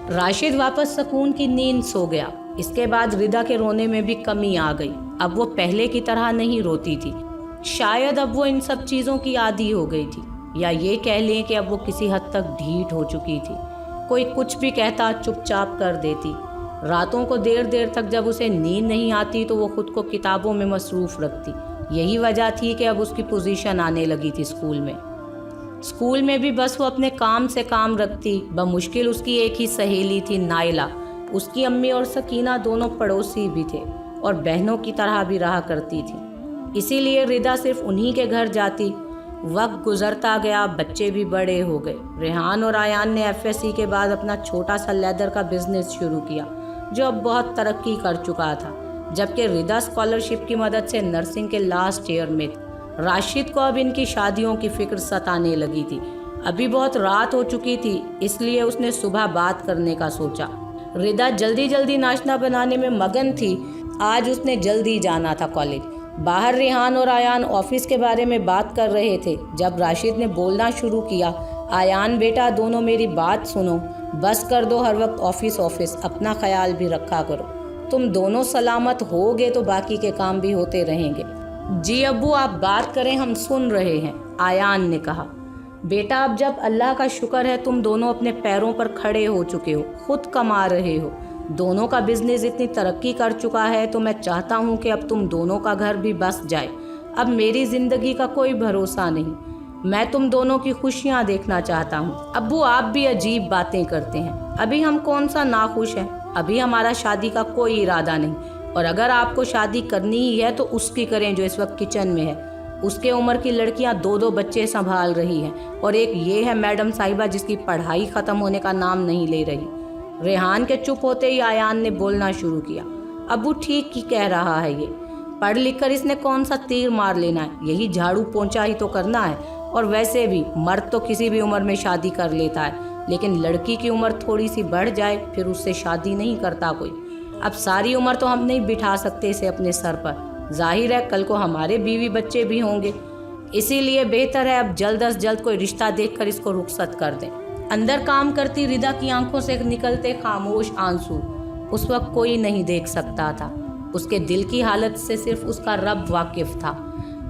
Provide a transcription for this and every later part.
राशिद वापस सुकून की नींद सो गया। इसके बाद रिदा के रोने में भी कमी आ गई। अब वो पहले की तरह नहीं रोती थी। शायद अब वो इन सब चीज़ों की आदी हो गई थी, या ये कह लें कि अब वो किसी हद तक ढीठ हो चुकी थी। कोई कुछ भी कहता चुपचाप कर देती। रातों को देर देर तक जब उसे नींद नहीं आती तो वो खुद को किताबों में मसरूफ़ रखती। यही वजह थी कि अब उसकी पोजीशन आने लगी थी स्कूल में भी बस वो अपने काम से काम रखती। बमुश्किल उसकी एक ही सहेली थी, नाइला। उसकी अम्मी और सकीना दोनों पड़ोसी भी थे और बहनों की तरह भी रहा करती थी। इसीलिए रिदा सिर्फ उन्हीं के घर जाती। वक्त गुजरता गया, बच्चे भी बड़े हो गए। रेहान और आयान ने एफएससी के बाद अपना छोटा सा लेदर का बिजनेस शुरू किया, जो अब बहुत तरक्की कर चुका था। जबकि रिदा स्कॉलरशिप की मदद से नर्सिंग के लास्ट ईयर में थी। राशिद को अब इनकी शादियों की फिक्र सताने लगी थी। अभी बहुत रात हो चुकी थी, इसलिए उसने सुबह बात करने का सोचा। रिदा जल्दी जल्दी नाश्ता बनाने में मगन थी। आज उसने जल्दी जाना था कॉलेज। बाहर रेहान और आयान ऑफिस के बारे में बात कर रहे थे। जब राशिद ने बोलना शुरू किया, आयान बेटा दोनों मेरी बात सुनो, बस कर दो हर वक्त ऑफिस, अपना ख्याल भी रखा करो। तुम दोनों सलामत होगे तो बाकी के काम भी होते रहेंगे। जी अब्बू, आप बात करें, हम सुन रहे हैं, आयान ने कहा। बेटा अब जब अल्लाह का शुक्र है तुम दोनों अपने पैरों पर खड़े हो चुके हो, खुद कमा रहे हो, दोनों का बिजनेस इतनी तरक्की कर चुका है, तो मैं चाहता हूँ कि अब तुम दोनों का घर भी बस जाए। अब मेरी ज़िंदगी का कोई भरोसा नहीं। मैं तुम दोनों की खुशियाँ देखना चाहता हूँ। अब्बू आप भी अजीब बातें करते हैं। अभी हम कौन सा नाखुश हैं? अभी हमारा शादी का कोई इरादा नहीं, और अगर आपको शादी करनी ही है तो उसकी करें जो इस वक्त किचन में है। उसके उम्र की लड़कियां दो दो बच्चे संभाल रही हैं, और एक ये है मैडम साहिबा जिसकी पढ़ाई ख़त्म होने का नाम नहीं ले रही। रेहान के चुप होते ही आयान ने बोलना शुरू किया। अबू ठीक ही कह रहा है, ये पढ़ लिख कर इसने कौन सा तीर मार लेना है, यही झाड़ू पोंछा ही तो करना है। और वैसे भी मर्द तो किसी भी उम्र में शादी कर लेता है, लेकिन लड़की की उम्र थोड़ी सी बढ़ जाए फिर उससे शादी नहीं करता कोई। अब सारी उम्र तो हम नहीं बिठा सकते इसे अपने सर पर। जाहिर है कल को हमारे बीवी बच्चे भी होंगे, इसीलिए बेहतर है अब जल्द अज जल्द कोई रिश्ता देखकर इसको रुखसत कर दें। अंदर काम करती रिदा की आंखों से निकलते खामोश आंसू उस वक्त कोई नहीं देख सकता था। उसके दिल की हालत से सिर्फ उसका रब वाकिफ था।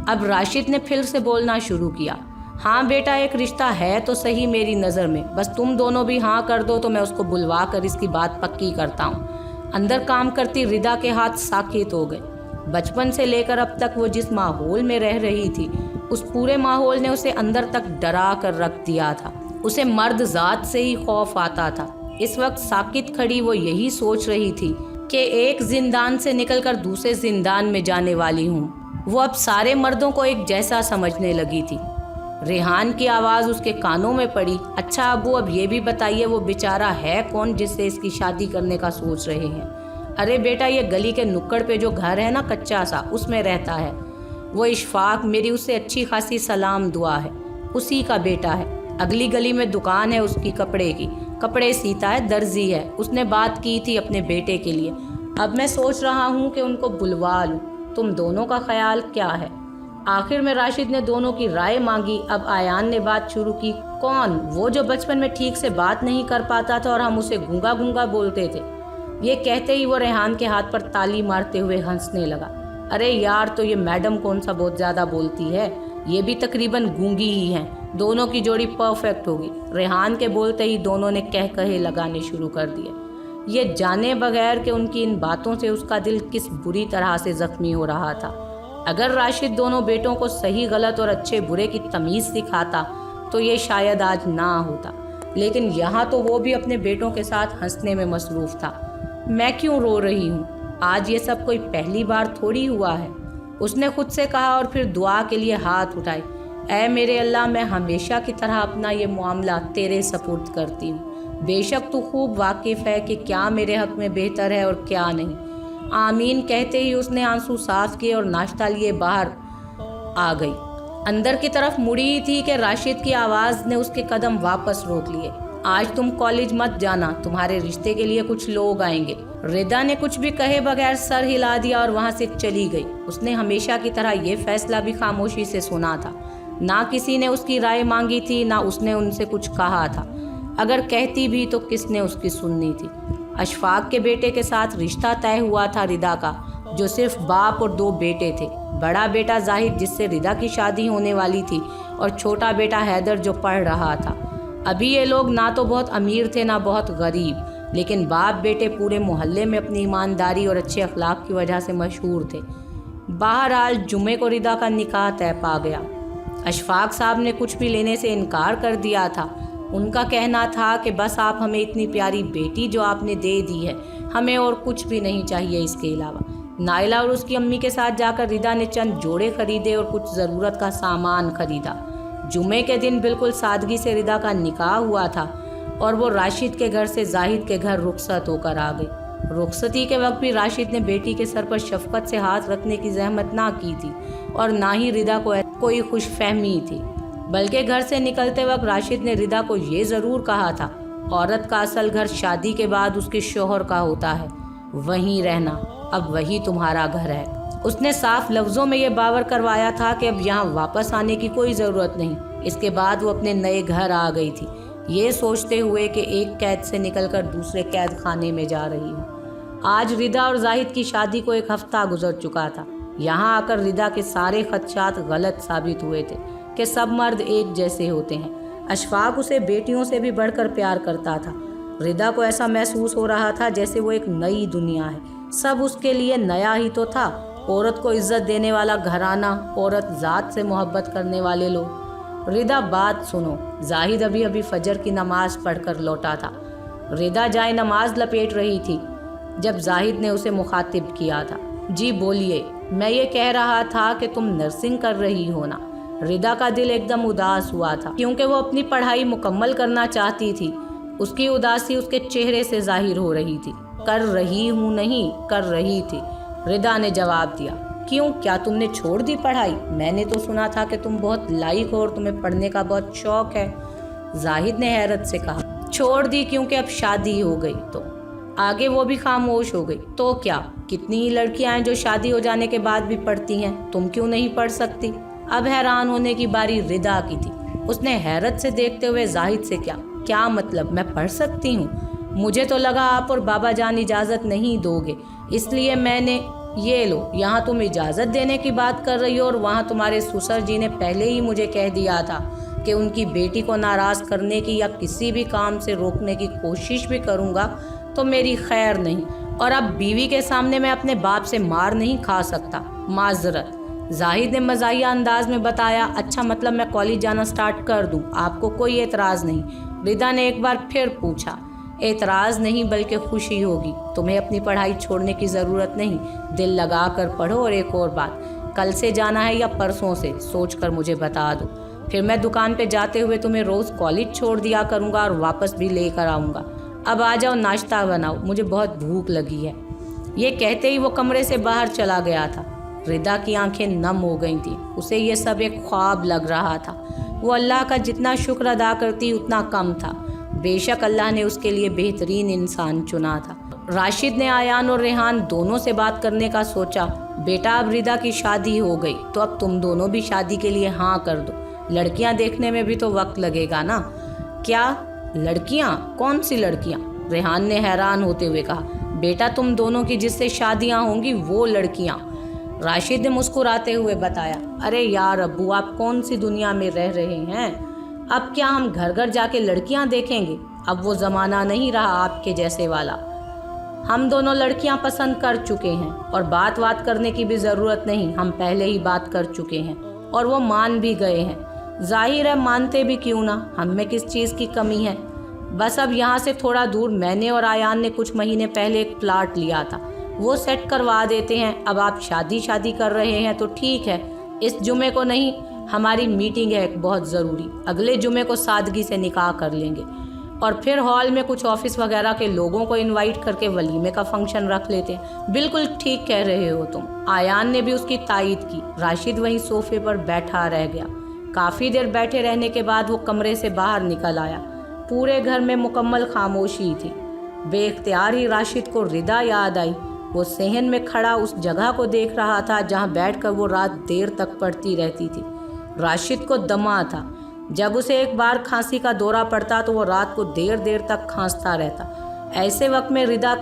अब राशिद ने फिर से बोलना शुरू किया। हाँ बेटा, एक रिश्ता है तो सही मेरी नज़र में, बस तुम दोनों भी हाँ कर दो तो मैं उसको बुलवा कर इसकी बात पक्की करता हूँ। अंदर काम करती रिदा के हाथ साकित हो गए। बचपन से लेकर अब तक वो जिस माहौल में रह रही थी, उस पूरे माहौल ने उसे अंदर तक डरा कर रख दिया था। उसे मर्द ज़ात से ही खौफ आता था। इस वक्त साकित खड़ी वो यही सोच रही थी कि एक जिंदान से निकलकर दूसरे जिंदान में जाने वाली हूँ। वो अब सारे मर्दों को एक जैसा समझने लगी थी। रेहान की आवाज़ उसके कानों में पड़ी। अच्छा अबू, अब ये भी बताइए वो बेचारा है कौन जिससे इसकी शादी करने का सोच रहे हैं? अरे बेटा, ये गली के नुक्कड़ पे जो घर है ना कच्चा सा, उसमें रहता है वो इशफाक। मेरी उससे अच्छी खासी सलाम दुआ है, उसी का बेटा है। अगली गली में दुकान है उसकी कपड़े की, कपड़े सीता है, दर्जी है। उसने बात की थी अपने बेटे के लिए। अब मैं सोच रहा हूँ कि उनको बुलवा लूँ। तुम दोनों का ख्याल क्या है? आखिर में राशिद ने दोनों की राय मांगी। अब आयान ने बात शुरू की। कौन? वो जो बचपन में ठीक से बात नहीं कर पाता था और हम उसे गूंगा गूंगा बोलते थे। ये कहते ही वो रेहान के हाथ पर ताली मारते हुए हंसने लगा। अरे यार, तो ये मैडम कौन सा बहुत ज़्यादा बोलती है, ये भी तकरीबन गूंगी ही हैं। दोनों की जोड़ी परफेक्ट होगी। रेहान के बोलते ही दोनों ने कह कहे लगाने शुरू कर दिए, ये जाने बगैर कि उनकी इन बातों से उसका दिल किस बुरी तरह से ज़ख्मी हो रहा था। अगर राशिद दोनों बेटों को सही गलत और अच्छे बुरे की तमीज़ सिखाता तो ये शायद आज ना होता, लेकिन यहाँ तो वो भी अपने बेटों के साथ हंसने में मसरूफ़ था। मैं क्यों रो रही हूँ? आज ये सब कोई पहली बार थोड़ी हुआ है, उसने खुद से कहा और फिर दुआ के लिए हाथ उठाए। ऐ मेरे अल्लाह, मैं हमेशा की तरह अपना ये मामला तेरे सपुर्द करती हूँ। बेशक तू खूब वाकिफ़ है कि क्या मेरे हक़ में बेहतर है और क्या नहीं। आमीन कहते ही उसने आंसू साफ किए और नाश्ता लिए बाहर आ गई। अंदर की तरफ मुड़ी ही थी कि राशिद की आवाज़ ने उसके कदम वापस रोक लिए। आज तुम कॉलेज मत जाना, तुम्हारे रिश्ते के लिए कुछ लोग आएंगे। रिदा ने कुछ भी कहे बगैर सर हिला दिया और वहाँ से चली गई। उसने हमेशा की तरह ये फैसला भी खामोशी से सुना था। ना किसी ने उसकी राय मांगी थी, ना उसने उनसे कुछ कहा था। अगर कहती भी तो किसने उसकी सुननी थी। अशफाक के बेटे के साथ रिश्ता तय हुआ था रिदा का, जो सिर्फ बाप और 2 बेटे थे। बड़ा बेटा जाहिद, जिससे रिदा की शादी होने वाली थी, और छोटा बेटा हैदर, जो पढ़ रहा था। अभी ये लोग ना तो बहुत अमीर थे ना बहुत गरीब, लेकिन बाप बेटे पूरे मोहल्ले में अपनी ईमानदारी और अच्छे अखलाक की वजह से मशहूर थे। बहरहाल जुमे को रिदा का निकाह तय पा गया। अशफाक साहब ने कुछ भी लेने से इनकार कर दिया था। उनका कहना था कि बस आप हमें इतनी प्यारी बेटी जो आपने दे दी है, हमें और कुछ भी नहीं चाहिए इसके अलावा। नाइला और उसकी अम्मी के साथ जाकर रिदा ने चंद जोड़े खरीदे और कुछ ज़रूरत का सामान खरीदा। जुमे के दिन बिल्कुल सादगी से रिदा का निकाह हुआ था और वो राशिद के घर से जाहिद के घर रुखसत होकर आ गई। रुखसती के वक्त भी राशिद ने बेटी के सर पर शफकत से हाथ रखने की जहमत ना की थी और ना ही रिदा को कोई खुशफहमी थी, बल्कि घर से निकलते वक्त राशिद ने रिदा को ये ज़रूर कहा था, औरत का असल घर शादी के बाद उसके शोहर का होता है, वहीं रहना, अब वही तुम्हारा घर है। उसने साफ लफ्ज़ों में ये बावर करवाया था कि अब यहाँ वापस आने की कोई ज़रूरत नहीं। इसके बाद वो अपने नए घर आ गई थी, ये सोचते हुए कि एक कैद से निकलकर दूसरे कैद खाने में जा रही हूँ। आज रिदा और जाहिद की शादी को 1 हफ्ता गुजर चुका था। यहाँ आकर रिदा के सारे खदशात गलत साबित हुए थे कि सब मर्द एक जैसे होते हैं। अशफाक उसे बेटियों से भी बढ़कर प्यार करता था। रिदा को ऐसा महसूस हो रहा था जैसे वो एक नई दुनिया है, सब उसके लिए नया ही तो था। औरत को इज्जत देने वाला घराना, औरत ज़ात से मोहब्बत करने वाले लोग। रिदा, बात सुनो। जाहिद अभी अभी फजर की नमाज पढ़कर लौटा था। रिदा जाए नमाज लपेट रही थी जब जाहिद ने उसे मुखातिब किया था। जी बोलिए, मैं ये कह रहा था कि तुम नर्सिंग कर रही हो ना। रिदा का दिल एकदम उदास हुआ था क्योंकि वो अपनी पढ़ाई मुकम्मल करना चाहती थी। उसकी उदासी उसके चेहरे से जाहिर हो रही थी। कर रही हूँ नहीं, कर रही थी, रिदा ने जवाब दिया। क्यों, क्या तुमने छोड़ दी पढ़ाई? मैंने तो सुना था कि तुम बहुत लायक हो और तुम्हें पढ़ने का बहुत शौक है। जाहिद ने हैरत से कहा। छोड़ दी क्योंकि अब शादी हो गई। तो आगे वो भी खामोश हो गई। तो क्या, कितनी ही लड़कियां हैं जो शादी हो जाने के बाद भी पढ़ती हैं, तुम क्यों नहीं पढ़ सकती? अब हैरान होने की बारी रिदा की थी। उसने हैरत से देखते हुए जाहिद से क्या मतलब, मैं पढ़ सकती हूँ? मुझे तो लगा आप और बाबा जान इजाज़त नहीं दोगे, इसलिए मैंने, ये लो, यहाँ तुम इजाज़त देने की बात कर रही हो और वहाँ तुम्हारे ससुर जी ने पहले ही मुझे कह दिया था कि उनकी बेटी को नाराज़ करने की या किसी भी काम से रोकने की कोशिश भी करूँगा तो मेरी खैर नहीं, और अब बीवी के सामने मैं अपने बाप से मार नहीं खा सकता, माजरत। जाहिद ने मज़ाहिया अंदाज में बताया। अच्छा, मतलब मैं कॉलेज जाना स्टार्ट कर दूं, आपको कोई एतराज़ नहीं? रिदा ने एक बार फिर पूछा। एतराज़ नहीं बल्कि खुशी होगी। तुम्हें अपनी पढ़ाई छोड़ने की ज़रूरत नहीं, दिल लगा कर पढ़ो। और एक और बात, कल से जाना है या परसों से, सोच कर मुझे बता दो, फिर मैं दुकान पे जाते हुए तुम्हें रोज़ कॉलेज छोड़ दिया करूँगा और वापस भी लेकर आऊँगा। अब आ जाओ, नाश्ता बनाओ, मुझे बहुत भूख लगी है। ये कहते ही वो कमरे से बाहर चला गया था। रिदा की आंखें नम हो गई थी। उसे ये सब एक ख्वाब लग रहा था। वो अल्लाह का जितना शुक्र अदा करती उतना कम था। बेशक अल्लाह ने उसके लिए बेहतरीन इंसान चुना था। राशिद ने आयान और रेहान दोनों से बात करने का सोचा। बेटा, अब रिदा की शादी हो गई तो अब तुम दोनों भी शादी के लिए हाँ कर दो। लड़कियां देखने में भी तो वक्त लगेगा ना। क्या लड़कियां? कौन सी लड़कियां? रेहान ने हैरान होते हुए कहा। बेटा, तुम दोनों की जिससे शादियां होंगी वो लड़कियां। राशिद ने मुस्कुराते हुए बताया। अरे यार अब्बू, आप कौन सी दुनिया में रह रहे हैं? अब क्या हम घर घर जाके लड़कियां देखेंगे? अब वो ज़माना नहीं रहा आपके जैसे वाला। हम दोनों लड़कियां पसंद कर चुके हैं और बात करने की भी ज़रूरत नहीं। हम पहले ही बात कर चुके हैं और वो मान भी गए हैं। जाहिर है मानते भी क्यों ना, हम में किस चीज़ की कमी है। बस अब यहाँ से थोड़ा दूर मैंने और आयान ने कुछ महीने पहले एक प्लाट लिया था, वो सेट करवा देते हैं। अब आप शादी कर रहे हैं तो ठीक है, इस जुमे को नहीं, हमारी मीटिंग है एक बहुत ज़रूरी। अगले जुमे को सादगी से निकाह कर लेंगे और फिर हॉल में कुछ ऑफिस वगैरह के लोगों को इनवाइट करके वलीमे का फंक्शन रख लेते हैं। बिल्कुल ठीक कह रहे हो तुम। आयान ने भी उसकी तायीद की। राशिद वहीं सोफे पर बैठा रह गया। काफ़ी देर बैठे रहने के बाद वो कमरे से बाहर निकल आया। पूरे घर में मुकम्मल खामोशी थी। बेख्तियार ही राशिद को रिदा याद आई। वो सहन में खड़ा उस जगह को देख रहा था जहाँ बैठकर वो रात देर तक पढ़ती रहती थी। राशिद को दमा था। जब उसे एक बार खांसी का दौरा पड़ता तो वो रात को देर देर तक खांसता रहता। ऐसे वक्त में रिदा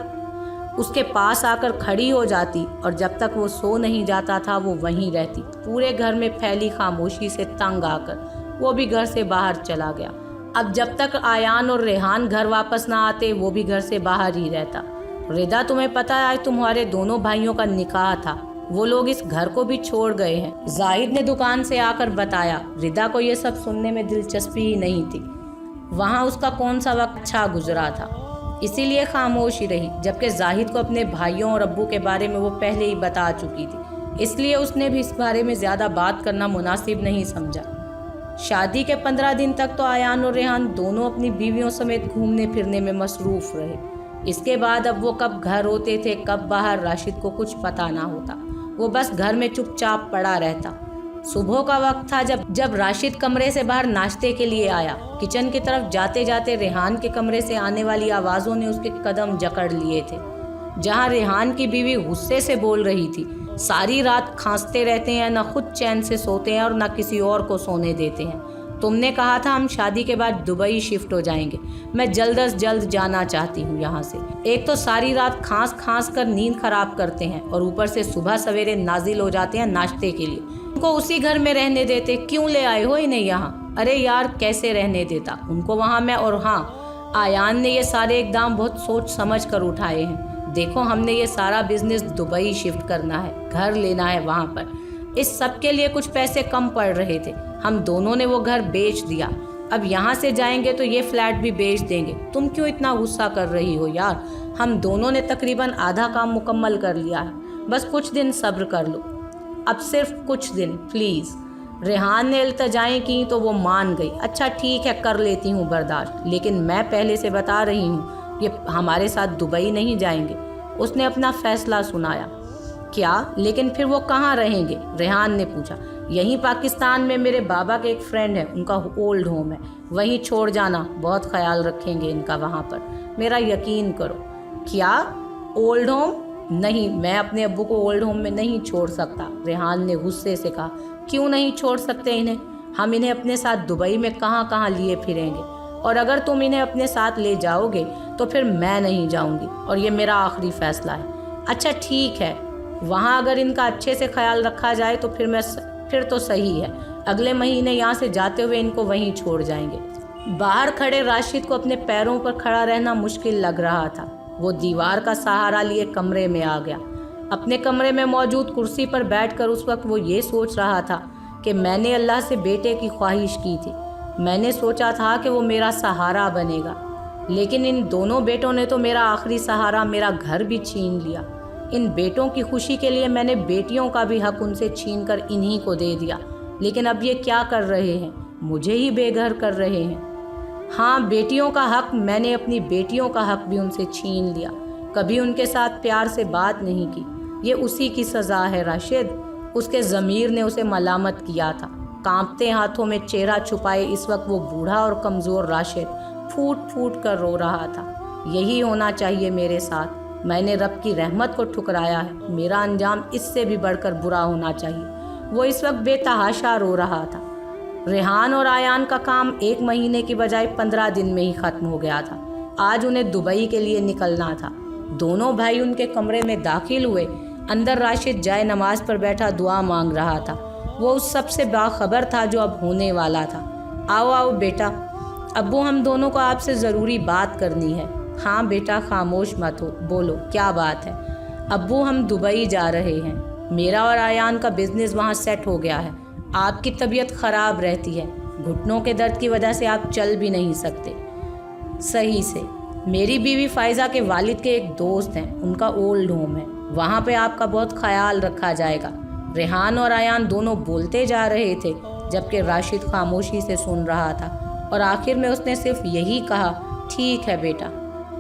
उसके पास आकर खड़ी हो जाती और जब तक वो सो नहीं जाता था वो वहीं रहती। पूरे घर में फैली खामोशी से तंग आकर वो भी घर से बाहर चला गया। अब जब तक आयान और रेहान घर वापस ना आते वो भी घर से बाहर ही रहता। रिदा, तुम्हें पता है आज तुम्हारे दोनों भाइयों का निकाह था, वो लोग इस घर को भी छोड़ गए हैं, जाहिद ने दुकान से आकर बताया। रिदा को ये सब सुनने में दिलचस्पी ही नहीं थी। वहाँ उसका कौन सा वक्त अच्छा गुजरा था, इसीलिए खामोश ही रही। जबकि जाहिद को अपने भाइयों और अब्बू के बारे में वो पहले ही बता चुकी थी, इसलिए उसने भी इस बारे में ज़्यादा बात करना मुनासिब नहीं समझा। शादी के 15 दिन तक तो आयान और रेहान दोनों अपनी बीवियों समेत घूमने फिरने में मसरूफ़ रहे। इसके बाद अब वो कब घर होते थे कब बाहर, राशिद को कुछ पता ना होता। वो बस घर में चुपचाप पड़ा रहता। सुबह का वक्त था जब राशिद कमरे से बाहर नाश्ते के लिए आया। किचन की तरफ जाते जाते रेहान के कमरे से आने वाली आवाज़ों ने उसके कदम जकड़ लिए थे। जहाँ रेहान की बीवी गुस्से से बोल रही थी, सारी रात खांसते रहते हैं, ना खुद चैन से सोते हैं और ना किसी और को सोने देते हैं। तुमने कहा था हम शादी के बाद दुबई शिफ्ट हो जाएंगे। मैं जल्द अज जल्द जाना चाहती हूँ यहाँ से। एक तो सारी रात खांस खांस कर नींद खराब करते हैं और ऊपर से सुबह सवेरे नाजिल हो जाते हैं नाश्ते के लिए। उनको उसी घर में रहने देते, क्यों ले आए हो इन्हें यहाँ? अरे यार, कैसे रहने देता उनको वहाँ मैं। और हाँ, आयान ने ये सारे इकदाम बहुत सोच समझ कर उठाए हैं। देखो, हमने ये सारा बिजनेस दुबई शिफ्ट करना है, घर लेना है वहाँ पर। इस सब के लिए कुछ पैसे कम पड़ रहे थे, हम दोनों ने वो घर बेच दिया। अब यहाँ से जाएंगे तो ये फ्लैट भी बेच देंगे। तुम क्यों इतना गुस्सा कर रही हो यार? हम दोनों ने तकरीबन आधा काम मुकम्मल कर लिया है, बस कुछ दिन सब्र कर लो। अब सिर्फ कुछ दिन प्लीज़। रेहान ने इल्तजाएं की तो वो मान गई। अच्छा ठीक है, कर लेती हूँ बर्दाश्त, लेकिन मैं पहले से बता रही हूँ ये हमारे साथ दुबई नहीं जाएंगे। उसने अपना फैसला सुनाया। क्या? लेकिन फिर वो कहाँ रहेंगे? रेहान ने पूछा। यहीं पाकिस्तान में मेरे बाबा के एक फ्रेंड है, उनका ओल्ड होम है, वहीं छोड़ जाना, बहुत ख्याल रखेंगे इनका वहाँ पर, मेरा यकीन करो। क्या ओल्ड होम? नहीं, मैं अपने अब्बू को ओल्ड होम में नहीं छोड़ सकता, रेहान ने गुस्से से कहा। क्यों नहीं छोड़ सकते इन्हें? हम इन्हें अपने साथ दुबई में कहाँ कहाँ लिए फिरेंगे, और अगर तुम इन्हें अपने साथ ले जाओगे तो फिर मैं नहीं जाऊँगी और ये मेरा आखिरी फैसला है। अच्छा ठीक है, वहाँ अगर इनका अच्छे से ख्याल रखा जाए तो फिर तो सही है। अगले महीने यहाँ से जाते हुए इनको वहीं छोड़ जाएंगे। बाहर खड़े राशिद को अपने पैरों पर खड़ा रहना मुश्किल लग रहा था। वो दीवार का सहारा लिए कमरे में आ गया। अपने कमरे में मौजूद कुर्सी पर बैठकर उस वक्त वो ये सोच रहा था कि मैंने अल्लाह से बेटे की ख्वाहिश की थी। मैंने सोचा था कि वो मेरा सहारा बनेगा, लेकिन इन दोनों बेटों ने तो मेरा आखिरी सहारा, मेरा घर भी छीन लिया। इन बेटों की खुशी के लिए मैंने बेटियों का भी हक उनसे छीनकर इन्हीं को दे दिया, लेकिन अब ये क्या कर रहे हैं? मुझे ही बेघर कर रहे हैं। हाँ, बेटियों का हक, मैंने अपनी बेटियों का हक भी उनसे छीन लिया। कभी उनके साथ प्यार से बात नहीं की। ये उसी की सज़ा है राशिद। उसके ज़मीर ने उसे मलामत किया था। कांपते हाथों में चेहरा छुपाए इस वक्त वो बूढ़ा और कमज़ोर राशिद फूट फूट कर रो रहा था। यही होना चाहिए मेरे साथ। मैंने रब की रहमत को ठुकराया है, मेरा अंजाम इससे भी बढ़कर बुरा होना चाहिए। वो इस वक्त बेतहाशा रो रहा था। रेहान और आयान का काम 1 महीने की बजाय 15 दिन में ही ख़त्म हो गया था। आज उन्हें दुबई के लिए निकलना था। दोनों भाई उनके कमरे में दाखिल हुए। अंदर राशिद जाए नमाज पर बैठा दुआ मांग रहा था। वो उस सबसे बाखबर था जो अब होने वाला था। आओ आओ बेटा, अब्बू हम दोनों को आपसे ज़रूरी बात करनी है। हाँ बेटा, खामोश मत हो, बोलो क्या बात है? अब्बू हम दुबई जा रहे हैं। मेरा और आयान का बिजनेस वहाँ सेट हो गया है। आपकी तबीयत ख़राब रहती है, घुटनों के दर्द की वजह से आप चल भी नहीं सकते सही से। मेरी बीवी फ़ाइज़ा के वालिद के एक दोस्त हैं, उनका ओल्ड होम है, वहाँ पे आपका बहुत ख्याल रखा जाएगा। रेहान और आयान दोनों बोलते जा रहे थे जबकि राशिद खामोशी से सुन रहा था और आखिर में उसने सिर्फ यही कहा, ठीक है बेटा।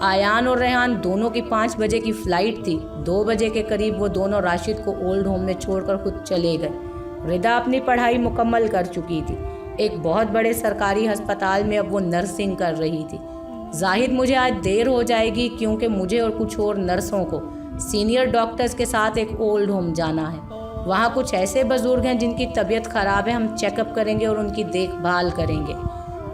आयान और रेहान दोनों की 5 बजे की फ़्लाइट थी। 2 बजे के करीब वो दोनों राशिद को ओल्ड होम में छोड़कर खुद चले गए। रिदा अपनी पढ़ाई मुकम्मल कर चुकी थी। एक बहुत बड़े सरकारी अस्पताल में अब वो नर्सिंग कर रही थी। जाहिद मुझे आज देर हो जाएगी क्योंकि मुझे और कुछ और नर्सों को सीनियर डॉक्टर्स के साथ एक ओल्ड होम जाना है। वहाँ कुछ ऐसे बुजुर्ग हैं जिनकी तबीयत ख़राब है, हम चेकअप करेंगे और उनकी देखभाल करेंगे,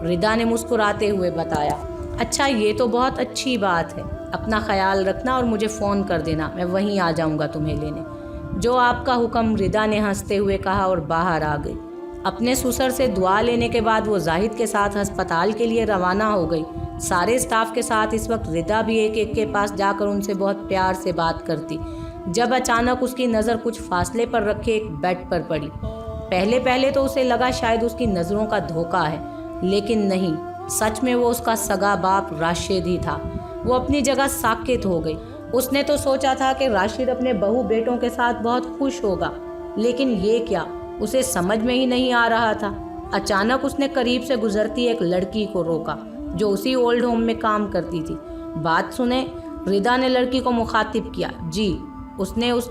रिदा ने मुस्कुराते हुए बताया। अच्छा, ये तो बहुत अच्छी बात है। अपना ख्याल रखना और मुझे फ़ोन कर देना, मैं वहीं आ जाऊँगा तुम्हें लेने। जो आपका हुक्म, रिदा ने हंसते हुए कहा और बाहर आ गई। अपने ससुर से दुआ लेने के बाद वो जाहिद के साथ अस्पताल के लिए रवाना हो गई। सारे स्टाफ के साथ इस वक्त रिदा भी एक एक के पास जाकर उनसे बहुत प्यार से बात करती, जब अचानक उसकी नज़र कुछ फासले पर रखे एक बेड पर पड़ी। पहले पहले तो उसे लगा शायद उसकी नज़रों का धोखा है, लेकिन नहीं, सच में वो उसका सगा बाप राशिद ही था। वो अपनी जगह साकित हो गई। उसने तो सोचा था कि राशिद अपने बहू बेटों के साथ बहुत खुश होगा, लेकिन ये क्या, उसे समझ में ही नहीं आ रहा था। अचानक उसने करीब से गुजरती एक लड़की को रोका जो उसी ओल्ड होम में काम करती थी। बात सुने, रिदा ने लड़की को मुखातिब किया। जी, उसने उस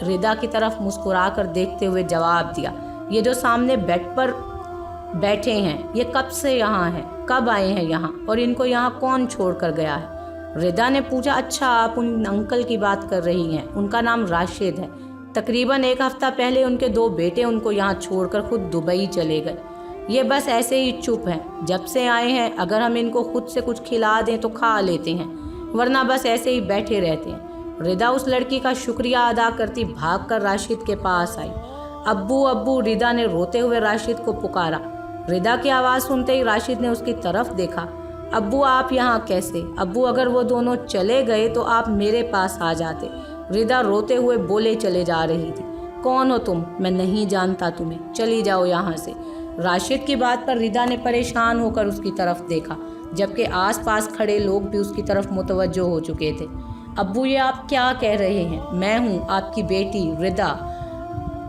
रिदा की तरफ मुस्कुरा कर देखते हुए जवाब दिया। ये जो सामने बेड पर बैठे हैं, ये कब से यहाँ हैं, कब आए हैं यहाँ, और इनको यहाँ कौन छोड़ कर गया है? रिदा ने पूछा। अच्छा, आप उन अंकल की बात कर रही हैं, उनका नाम राशिद है। तकरीबन एक हफ्ता पहले उनके 2 बेटे उनको यहाँ छोड़कर खुद दुबई चले गए। ये बस ऐसे ही चुप हैं, जब से आए हैं। अगर हम इनको खुद से कुछ खिला दें तो खा लेते हैं, वरना बस ऐसे ही बैठे रहते हैं। रिदा उस लड़की का शुक्रिया अदा करती भागकर राशिद के पास आई। अब्बू अब्बू, रिदा ने रोते हुए राशिद को पुकारा। रिदा की आवाज़ सुनते ही राशिद ने उसकी तरफ देखा। अब्बू, आप यहाँ कैसे? अब्बू, अगर वो दोनों चले गए तो आप मेरे पास आ जाते। रिदा रोते हुए बोले चले जा रही थी। कौन हो तुम? मैं नहीं जानता तुम्हें, चली जाओ यहाँ से। राशिद की बात पर रिदा ने परेशान होकर उसकी तरफ देखा, जबकि आसपास खड़े लोग भी उसकी तरफ मुतवज्जो हो चुके थे। अब्बू, ये आप क्या कह रहे हैं? मैं हूँ आपकी बेटी रिदा।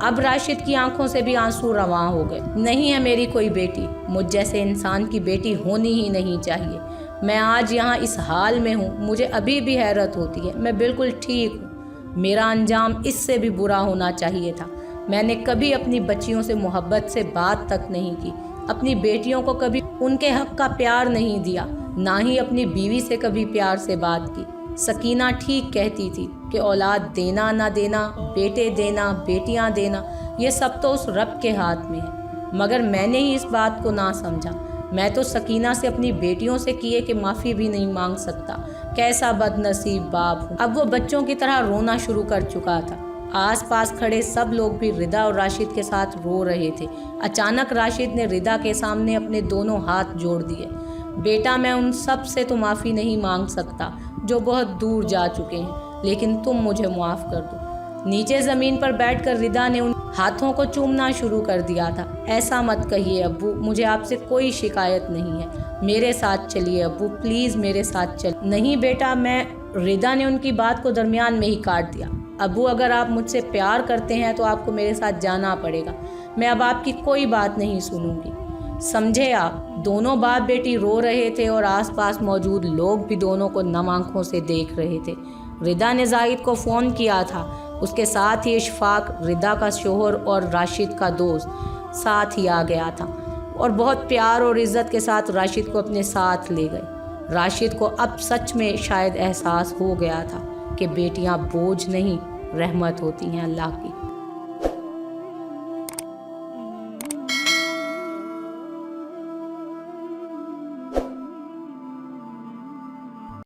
अब राशिद की आंखों से भी आंसू रवां हो गए। नहीं है मेरी कोई बेटी, मुझ जैसे इंसान की बेटी होनी ही नहीं चाहिए। मैं आज यहाँ इस हाल में हूँ, मुझे अभी भी हैरत होती है। मैं बिल्कुल ठीक हूँ। मेरा अंजाम इससे भी बुरा होना चाहिए था। मैंने कभी अपनी बच्चियों से मोहब्बत से बात तक नहीं की, अपनी बेटियों को कभी उनके हक का प्यार नहीं दिया, ना ही अपनी बीवी से कभी प्यार से बात की। सकीना ठीक कहती थी कि औलाद देना ना देना, बेटे देना, बेटियां देना, ये सब तो उस रब के हाथ में है। मगर मैंने ही इस बात को ना समझा। मैं तो सकीना से अपनी बेटियों से किए कि माफ़ी भी नहीं मांग सकता। कैसा बदनसीब बाप हूँ। अब वो बच्चों की तरह रोना शुरू कर चुका था। आसपास खड़े सब लोग भी रिदा और राशिद के साथ रो रहे थे। अचानक राशिद ने रिदा के सामने अपने दोनों हाथ जोड़ दिए। बेटा, मैं उन सब से तो माफ़ी नहीं मांग सकता जो बहुत दूर जा चुके हैं, लेकिन तुम मुझे माफ़ कर दो। नीचे ज़मीन पर बैठकर रिदा ने उन हाथों को चूमना शुरू कर दिया था। ऐसा मत कहिए अब्बू, मुझे आपसे कोई शिकायत नहीं है। मेरे साथ चलिए अब्बू, प्लीज़ मेरे साथ चलिए। नहीं बेटा, रिदा ने उनकी बात को दरमियान में ही काट दिया। अब्बू, अगर आप मुझसे प्यार करते हैं तो आपको मेरे साथ जाना पड़ेगा। मैं अब आपकी कोई बात नहीं सुनूंगी, समझे आप? दोनों बाप बेटी रो रहे थे और आसपास मौजूद लोग भी दोनों को नम आंखों से देख रहे थे। रिदा ने जाहिद को फ़ोन किया था। उसके साथ ही इशफाक, रिदा का शोहर और राशिद का दोस्त साथ ही आ गया था और बहुत प्यार और इज़्ज़त के साथ राशिद को अपने साथ ले गए। राशिद को अब सच में शायद एहसास हो गया था कि बेटियां बोझ नहीं, रहमत होती हैं अल्लाह की।